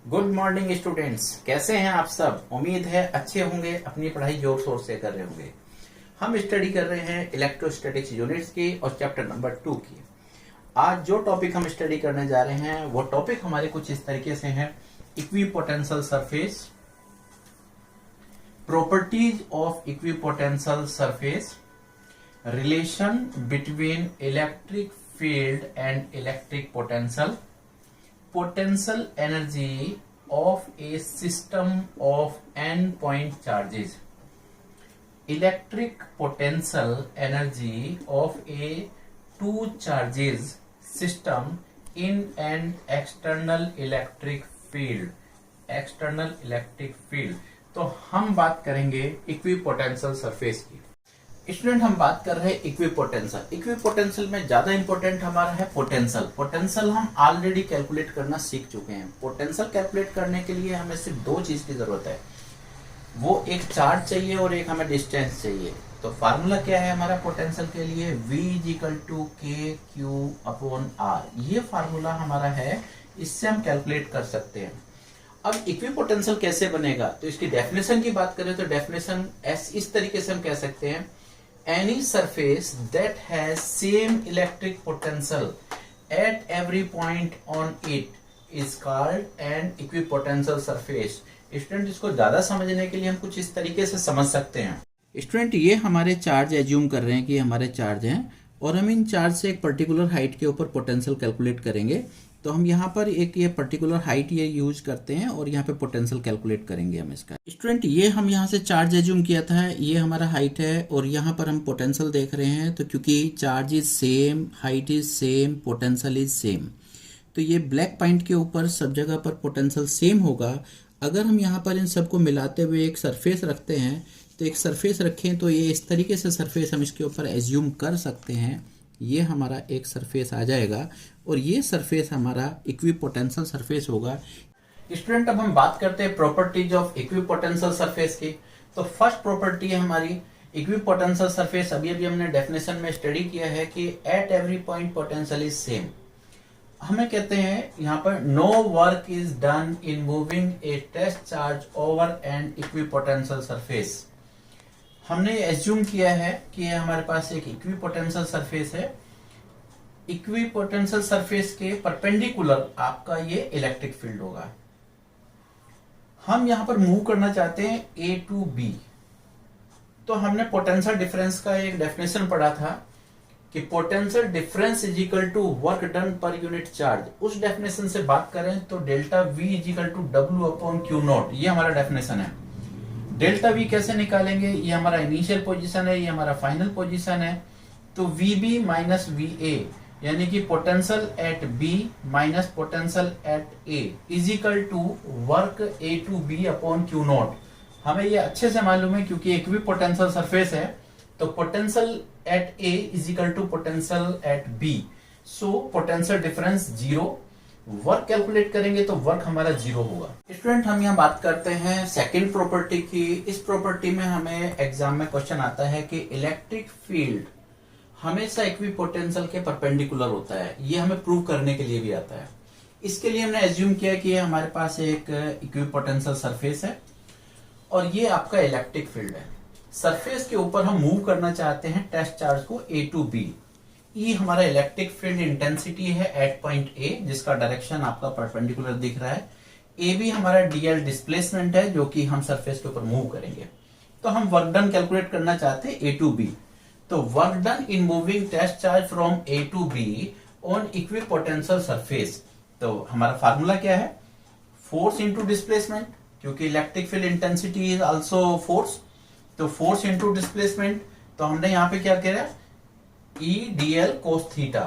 Good morning students, कैसे हैं आप सब। उम्मीद है अच्छे होंगे, अपनी पढ़ाई जोर शोर से कर रहे होंगे। हम स्टडी कर रहे हैं इलेक्ट्रोस्टैटिक्स यूनिट्स की और चैप्टर नंबर 2 की। आज जो टॉपिक हम स्टडी करने जा रहे हैं वो टॉपिक हमारे कुछ इस तरीके से हैं: equipotential surface, properties of equipotential surface, relation between electric field and electric potential, potential energy of a system of n point charges, electric potential energy of a two charges system in an external electric field। तो हम बात करेंगे equipotential surface की। Student, हम बात कर रहे हैं इक्विपोटेंशियल में ज्यादा इंपॉर्टेंट हमारा है पोटेंशियल हम ऑलरेडी कैलकुलेट करना सीख चुके हैं। पोटेंशियल कैलकुलेट करने के लिए हमें सिर्फ दो चीज की जरूरत है, वो एक चार्ज चाहिए और एक हमें डिस्टेंस चाहिए। तो फार्मूला क्या है हमारा पोटेंशियल के लिए? V = KQ/R। ये फार्मूला हमारा है, इससे हम कैलकुलेट कर सकते हैं। अब इक्विपोटेंशियल कैसे बनेगा, तो इसकी डेफिनेशन की बात करें तो डेफिनेशन इस तरीके से हम कह सकते हैं: any surface that has same electric potential at every point on it is called an equipotential surface। Student, इसको ज्यादा समझने के लिए हम कुछ इस तरीके से समझ सकते हैं। स्टूडेंट, ये हमारे चार्ज एज्यूम कर रहे हैं कि हमारे चार्ज हैं और हम इन चार्ज से एक पर्टिकुलर हाइट के ऊपर पोटेंशियल कैलकुलेट करेंगे। तो हम यहाँ पर एक ये पर्टिकुलर हाइट ये यूज करते हैं और यहाँ पे पोटेंशियल कैलकुलेट करेंगे हम इसका। स्टूडेंट, ये हम यहाँ से चार्ज एज्यूम किया था, ये हमारा हाइट है और यहाँ पर हम पोटेंशियल देख रहे हैं। तो क्योंकि charge is same, height is same, potential is same, तो ये ब्लैक पॉइंट के ऊपर सब जगह पर पोटेंशियल सेम होगा। अगर हम यहाँ पर इन सबको मिलाते हुए एक सरफेस रखते हैं, तो एक सरफेस रखें तो ये इस तरीके से सरफेस हम इसके ऊपर एज्यूम कर सकते हैं। ये हमारा एक सरफेस आ जाएगा और ये सरफेस हमारा इक्विपोटेंशियल सरफेस होगा। स्टूडेंट, अब हम बात करते हैं प्रॉपर्टीज ऑफ इक्विपोटेंशियल सरफेस की। तो फर्स्ट प्रॉपर्टी है हमारी इक्विपोटेंशियल सरफेस। अभी हमने डेफिनेशन में स्टडी किया है कि at every point potential is same. हमें कहते हैं यहाँ पर no work is done in moving a test charge over an equipotential surface. हमने एज्यूम किया है कि हमारे पास एक इक्विपोटेंशियल सरफेस है। इक्विपोटेंशियल सरफेस के परपेंडिकुलर आपका ये इलेक्ट्रिक फील्ड होगा। हम यहां पर मूव करना चाहते हैं A to B। तो हमने पोटेंशियल डिफरेंस का एक डेफिनेशन पढ़ा था कि potential difference is equal to work done per unit charge. उस डेफिनेशन से बात करें तो delta V is equal to W/Q0। ये हमारा डेफिनेशन है। डेल्टा V कैसे निकालेंगे? ये हमारा इनिशियल पोजीशन है, ये हमारा फाइनल पोजीशन है। तो VB माइनस VA यानी कि potential at B minus potential at A is equal to work A to B/Q0। हमें ये अच्छे से मालूम है क्योंकि इक्विपोटेंशियल सरफेस है, तो potential at A is equal to potential at B। So potential difference 0। Work calculate करेंगे तो वर्क हमारा 0 होगा। स्टूडेंट, हम यहाँ बात करते हैं सेकंड प्रॉपर्टी की। इस प्रॉपर्टी में हमें एग्जाम में क्वेश्चन आता है कि इलेक्ट्रिक फील्ड हमेशा इक्विपोटेंशियल के परपेंडिकुलर होता है। ये हमें प्रूव करने के लिए भी आता है। इसके लिए हमने एज्यूम किया कि हमारे पास एक इक्विपोटेंशियल सरफेस है और ये आपका इलेक्ट्रिक फील्ड है। सरफेस के ऊपर हम मूव करना चाहते हैं टेस्ट चार्ज को A to B। ये हमारा इलेक्ट्रिक फील्ड इंटेंसिटी है एट पॉइंट A, जिसका डायरेक्शन आपका परपेंडिकुलर दिख रहा है। ए भी हमारा DL डिस्प्लेसमेंट है जो कि हम सरफेस के ऊपर मूव करेंगे। तो हम वर्क डन कैलकुलेट करना चाहते हैं A to B। तो work done in moving test charge from A to B on equipotential surface. तो हमारा फार्मूला क्या है? फोर्स इंटू डिस्प्लेसमेंट, क्योंकि electric field intensity is also force. तो फोर्स इंटू डिस्प्लेसमेंट, तो हमने यहाँ पे क्या किया? EdL cos theta.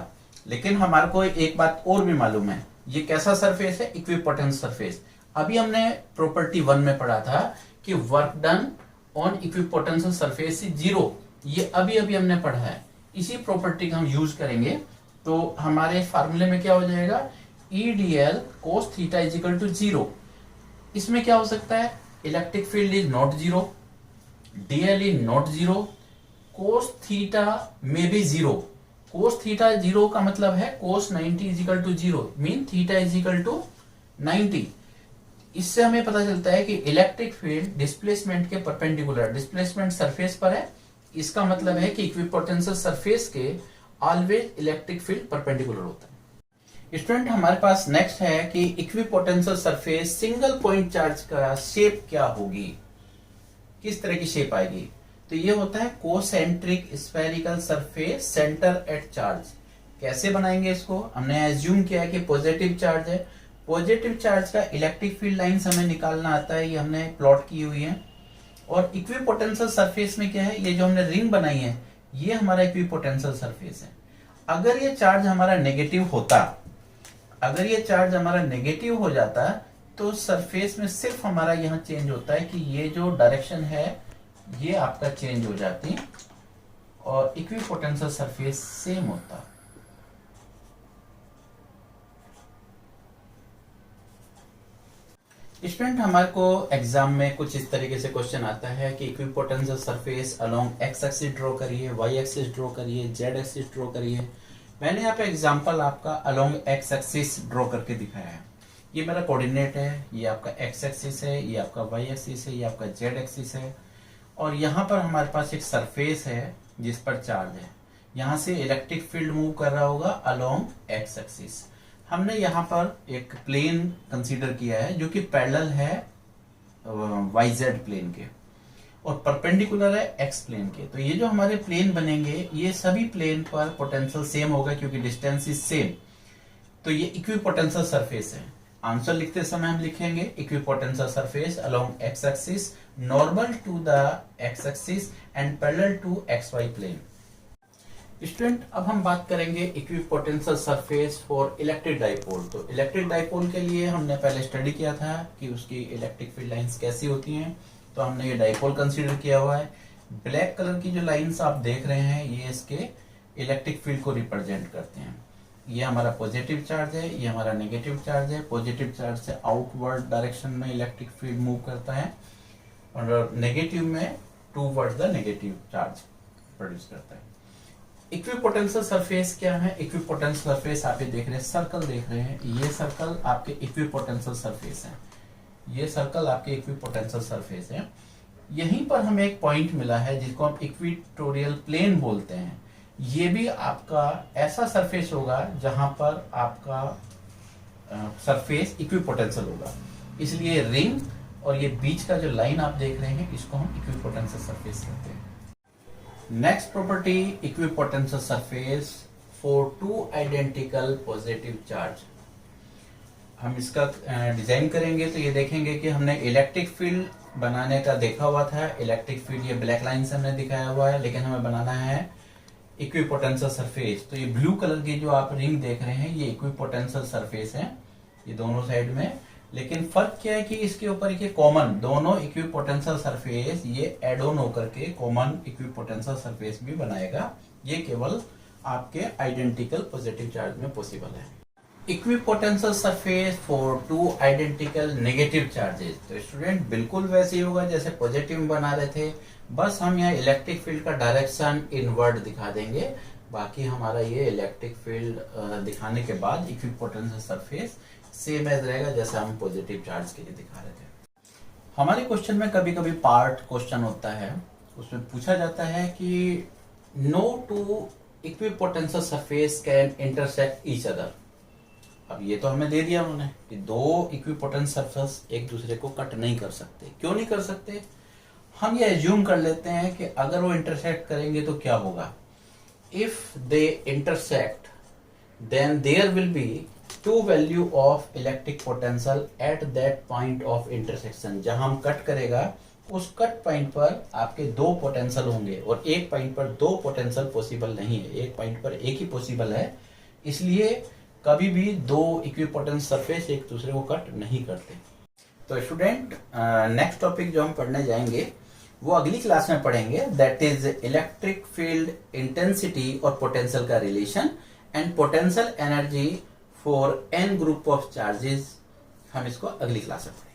लेकिन हमारे को एक बात और भी मालूम है, ये कैसा सरफेस है? Equipotential surface. अभी हमने प्रॉपर्टी 1 में पढ़ा था कि work done on equipotential surface is 0। ये अभी हमने पढ़ा है। इसी प्रॉपर्टी का हम यूज करेंगे तो हमारे फार्मूले में क्या हो जाएगा? EdL cos theta is equal to 0। इसमें क्या हो सकता है? Electric field is not 0, DL is not 0, cos theta में भी 0। कोस थीटा 0 का मतलब है cos 90 is equal to 0, mean theta is equal to 90। इससे हमें पता चलता है कि इलेक्ट्रिक फील्ड डिस्प्लेसमेंट के परपेंडिकुलर, डिस्प्लेसमेंट सरफेस पर है, इसका मतलब है कि इक्विपोटेंशियल सरफेस के ऑलवेज इलेक्ट्रिक फील्ड परपेंडिकुलर होता है। स्टूडेंट हमारे पास नेक्स्ट है कि equipotential surface single point charge का शेप क्या होगी, किस तरह की शेप आएगी। तो ये होता है concentric spherical surface centre at charge. कैसे बनाएंगे इसको, हमने एज्यूम किया है कि पॉजिटिव चार्ज है, पॉजिटिव चार्ज का इलेक्ट्रिक फील्ड लाइंस हमें निकालना आता है, ये हमने प्लॉट की हुई है। और इक्विपोटेंशियल सरफेस में क्या है, ये जो हमने रिंग बनाई है ये हमारा इक्विपोटेंशियल सरफेस है। अगर ये चार्ज हमारा नेगेटिव होता, अगर ये चार्ज हमारा नेगेटिव हो जाता तो सरफेस में सिर्फ हमारा यहां चेंज होता है कि ये जो डायरेक्शन है ये आपका चेंज हो जाती और इक्विपोटेंशियल सरफेस सेम होता। स्टूडेंट हमारे को एग्जाम में कुछ इस तरीके से क्वेश्चन आता है कि equipotential surface along x axis draw करिए, वाई एक्सिस ड्रॉ करिए, जेड एक्सिस ड्रॉ करिए। मैंने यहाँ पे एग्जांपल आपका अलोंग एक्स एक्सिस ड्रॉ करके दिखाया है। ये मेरा कोऑर्डिनेट है, ये आपका एक्स एक्सिस है, ये आपका वाई एक्सिस है, ये आपका जेड एक्सिस है। और यहाँ पर हमारे पास एक सरफेस है जिस पर चार्ज है, यहाँ से इलेक्ट्रिक फील्ड मूव कर रहा होगा अलोंग एक्स एक्सिस। हमने यहाँ पर एक प्लेन कंसीडर किया है जो कि पैरेलल है वाई जेड प्लेन के और परपेंडिकुलर है एक्स प्लेन के। तो ये जो हमारे प्लेन बनेंगे ये सभी प्लेन पर पोटेंशियल सेम होगा क्योंकि डिस्टेंस इज सेम। तो ये इक्विपोटेंशियल सरफेस है। आंसर लिखते समय हम लिखेंगे equipotential surface along x axis normal to the x axis and parallel to x y plane. Student अब हम बात करेंगे equipotential surface for electric dipole. तो इलेक्ट्रिक डाइपोल के लिए हमने पहले स्टडी किया था कि उसकी इलेक्ट्रिक फील्ड लाइंस कैसी होती हैं। तो हमने ये डाइपोल कंसीडर किया हुआ है। ब्लैक कलर की जो लाइंस आप देख रहे हैं ये इसके इलेक्ट्रिक फील्ड को रिप्रेजेंट करते हैं। ये हमारा पॉजिटिव चार्ज है, ये हमारा नेगेटिव चार्ज है। पॉजिटिव चार्ज से आउटवर्ड डायरेक्शन में इलेक्ट्रिक फील्ड मूव करता है और नेगेटिव में towards the negative charge produce करता है। इक्विपोटेंशियल सरफेस क्या है, इक्विपोटेंशियल सरफेस आप ये देख रहे हैं, सर्कल देख रहे हैं, ये सर्कल आपके इक्विपोटेंशियल सरफेस है, ये सर्कल आपके इक्विपोटेंशियल सरफेस है। यहीं पर हमें एक पॉइंट मिला है जिसको हम इक्वेटोरियल प्लेन बोलते हैं। ये भी आपका ऐसा सरफेस होगा जहां पर आपका सरफेस इक्विपोटेंशियल होगा, इसलिए रिंग और ये बीच का जो लाइन आप देख रहे हैं इसको हम इक्विपोटेंशियल सरफेस कहते हैं। Next property equipotential surface for two identical positive charge. हम इसका डिजाइन करेंगे तो ये देखेंगे कि हमने इलेक्ट्रिक फील्ड बनाने का देखा हुआ था। इलेक्ट्रिक फील्ड ये ब्लैक लाइन से हमने दिखाया हुआ है, लेकिन हमें बनाना है इक्विपोटेंशियल सरफेस। तो ये ब्लू कलर की जो आप रिंग देख रहे हैं ये इक्विपोटेंशियल सरफेस है, ये दोनों साइड में। लेकिन फर्क क्या है कि इसके ऊपर ये कॉमन दोनों इक्विपोटेंशियल सरफेस ये एड ऑन होकर के कॉमन इक्विपोटेंशियल सरफेस भी बनाएगा। ये केवल आपके आइडेंटिकल पॉजिटिव चार्ज में पॉसिबल है। Equipotential surface for two identical negative charges. तो स्टूडेंट बिल्कुल वैसे ही होगा जैसे पॉजिटिव में बना रहे थे, बस हम यहाँ इलेक्ट्रिक फील्ड का डायरेक्शन इनवर्ड दिखा देंगे। बाकी हमारा ये इलेक्ट्रिक फील्ड दिखाने के बाद इक्विपोटेंशियल सरफेस सेम एज रहेगा जैसे हम पॉजिटिव चार्ज के लिए दिखा रहे थे। हमारे क्वेश्चन में कभी कभी पार्ट क्वेश्चन होता है, उसमें पूछा जाता है कि no two equipotential surface can intersect each other. अब ये तो हमें दे दिया उन्होंने कि दो इक्विपोटेंशियल सरफेस एक दूसरे को कट नहीं कर सकते। क्यों नहीं कर सकते? हम ये एज्यूम कर लेते हैं कि अगर वो इंटरसेक्ट करेंगे तो क्या होगा। If they intersect then there will be two value of electric potential at that point of intersection. जहां हम कट करेगा उस कट पॉइंट पर आपके दो पोटेंशियल होंगे और एक पॉइंट पर दो पोटेंशियल पॉसिबल नहीं है, एक पॉइंट पर एक ही पॉसिबल है। इसलिए कभी भी दो इक्विपोटेंशियल सरफेस एक दूसरे को कट नहीं करते। तो स्टूडेंट नेक्स्ट टॉपिक जो हम पढ़ने जाएंगे वो अगली क्लास में पढ़ेंगे, that is electric field intensity और पोटेंशियल का relation and potential energy for an group of charges. हम इसको अगली क्लास में पढ़ेंगे।